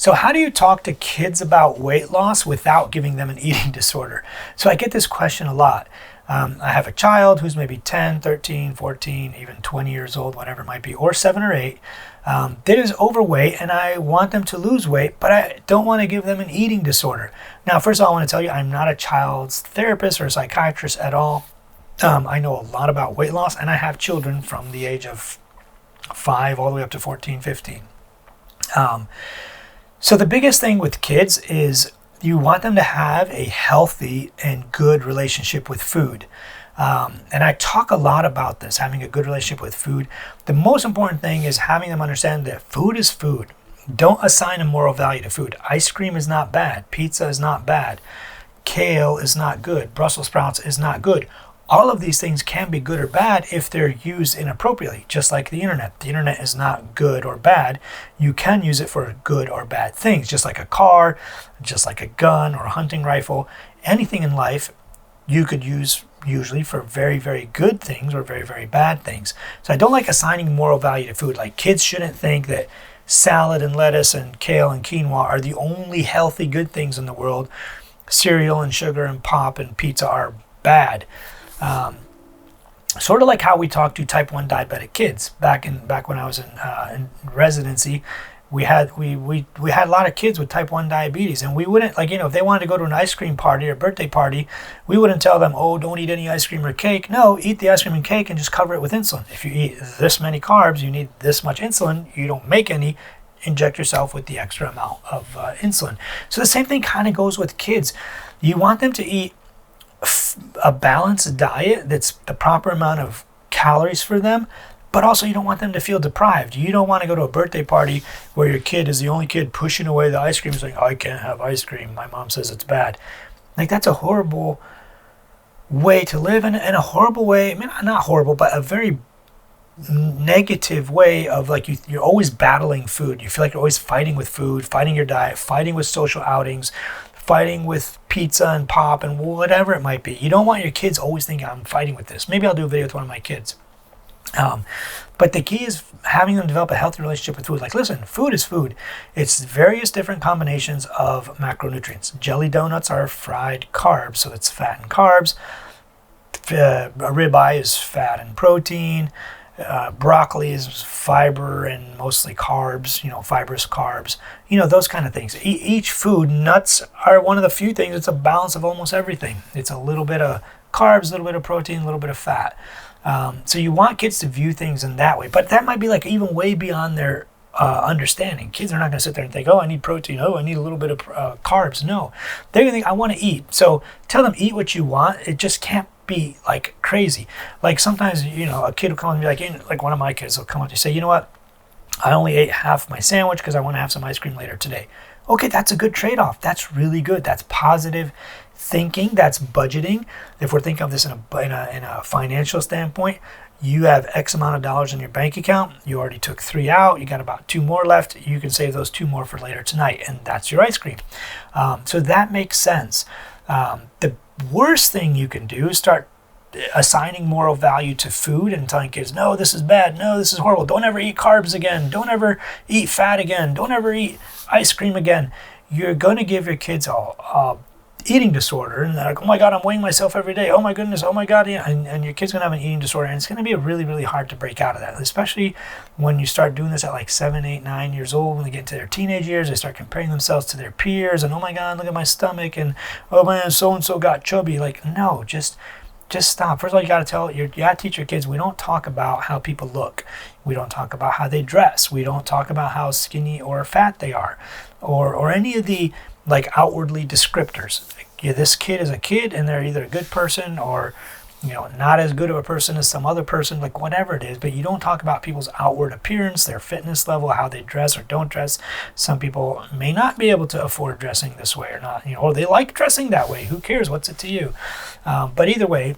So how do you talk to kids about weight loss without giving them an eating disorder? So I get this question a lot. I have a child who's maybe 10, 13, 14, even 20 years old, whatever it might be, or 7 or 8, that is overweight, and I want them to lose weight, but I don't want to give them an eating disorder. Now, first of all, I want to tell you, I'm not a child's therapist or a psychiatrist at all. I know a lot about weight loss, and I have children from the age of 5 all the way up to 14, 15. So the biggest thing with kids is you want them to have a healthy and good relationship with food. And I talk a lot about this, having a good relationship with food. The most important thing is having them understand that food is food. Don't assign a moral value to food. Ice cream is not bad. Pizza is not bad. Kale is not good. Brussels sprouts is not good. All of these things can be good or bad if they're used inappropriately, just like the internet. The internet is not good or bad. You can use it for good or bad things, just like a car, just like a gun or a hunting rifle. Anything in life you could use usually for very, very good things or very, very bad things. So I don't like assigning moral value to food. Like, kids shouldn't think that salad and lettuce and kale and quinoa are the only healthy good things in the world. Cereal and sugar and pop and pizza are bad. Sort of like how we talk to type 1 diabetic kids. Back when I was in residency, we had a lot of kids with type 1 diabetes, and we wouldn't, like, if they wanted to go to an ice cream party or birthday party, we wouldn't tell them, oh, don't eat any ice cream or cake. No, eat the ice cream and cake and just cover it with insulin. If you eat this many carbs, you need this much insulin. You don't make any. Inject yourself with the extra amount of insulin. So the same thing kind of goes with kids. You want them to eat a balanced diet that's the proper amount of calories for them, but also you don't want them to feel deprived. You don't want to go to a birthday party where your kid is the only kid pushing away the ice cream, saying, oh, I can't have ice cream, my mom says it's bad. Like, that's a horrible way to live, and a horrible way, I mean, not horrible, but a very negative way of, like, you're always battling food. You feel like you're always fighting with food, fighting your diet, fighting with social outings, fighting with pizza and pop and whatever it might be. You don't want your kids always thinking, I'm fighting with this. Maybe I'll do a video with one of my kids. But the key is having them develop a healthy relationship with food. Like, listen, food is food. It's various different combinations of macronutrients. Jelly donuts are fried carbs, so it's fat and carbs. A ribeye is fat and protein. Broccoli is fiber and mostly carbs, fibrous carbs, those kind of things. Each food, nuts are one of the few things. It's a balance of almost everything. It's a little bit of carbs, a little bit of protein, a little bit of fat. So you want kids to view things in that way, but that might be like even way beyond their understanding. Kids are not going to sit there and think, oh, I need protein. Oh, I need a little bit of carbs. No, they're going to think, I want to eat. So tell them, eat what you want. It just can't be like crazy. Like, sometimes, a kid will come and be like one of my kids will come up and say, you know what? I only ate half my sandwich because I want to have some ice cream later today. Okay, that's a good trade-off. That's really good. That's positive thinking. That's budgeting. If we're thinking of this in a financial standpoint, you have X amount of dollars in your bank account. You already took 3 out. You got about 2 more left. You can save those 2 more for later tonight, and that's your ice cream. So that makes sense. The worst thing you can do is start assigning moral value to food and telling kids, no, this is bad. No, this is horrible. Don't ever eat carbs again. Don't ever eat fat again. Don't ever eat ice cream again. You're going to give your kids a eating disorder, and they're like, oh my God, I'm weighing myself every day. Oh my goodness. Oh my God. Yeah. And your kid's going to have an eating disorder, and it's going to be really, really hard to break out of that, especially when you start doing this at like 7, 8, 9 years old. When they get into their teenage years, they start comparing themselves to their peers, and oh my God, look at my stomach, and oh man, so-and-so got chubby. Like, no, just stop. First of all, you got to teach your kids, we don't talk about how people look. We don't talk about how they dress. We don't talk about how skinny or fat they are, or any of the like outwardly descriptors. Yeah, this kid is a kid, and they're either a good person or not as good of a person as some other person, like whatever it is. But you don't talk about people's outward appearance, their fitness level, how they dress or don't dress. Some people may not be able to afford dressing this way or not, or they like dressing that way. Who cares? What's it to you? But either way,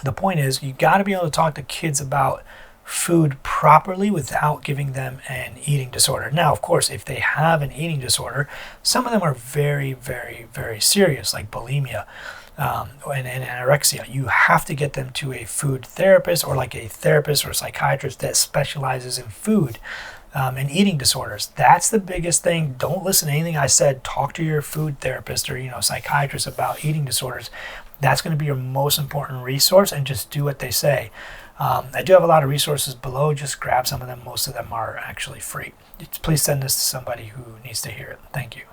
the point is, you got to be able to talk to kids about food properly without giving them an eating disorder. Now, of course, if they have an eating disorder, some of them are very, very, very serious, like bulimia and anorexia. You have to get them to a food therapist, or like a therapist or a psychiatrist that specializes in food. and eating disorders. That's the biggest thing. Don't listen to anything I said. Talk to your food therapist or psychiatrist about eating disorders. That's going to be your most important resource, and just do what they say. I do have a lot of resources below. Just grab some of them. Most of them are actually free. Please send this to somebody who needs to hear it. Thank you.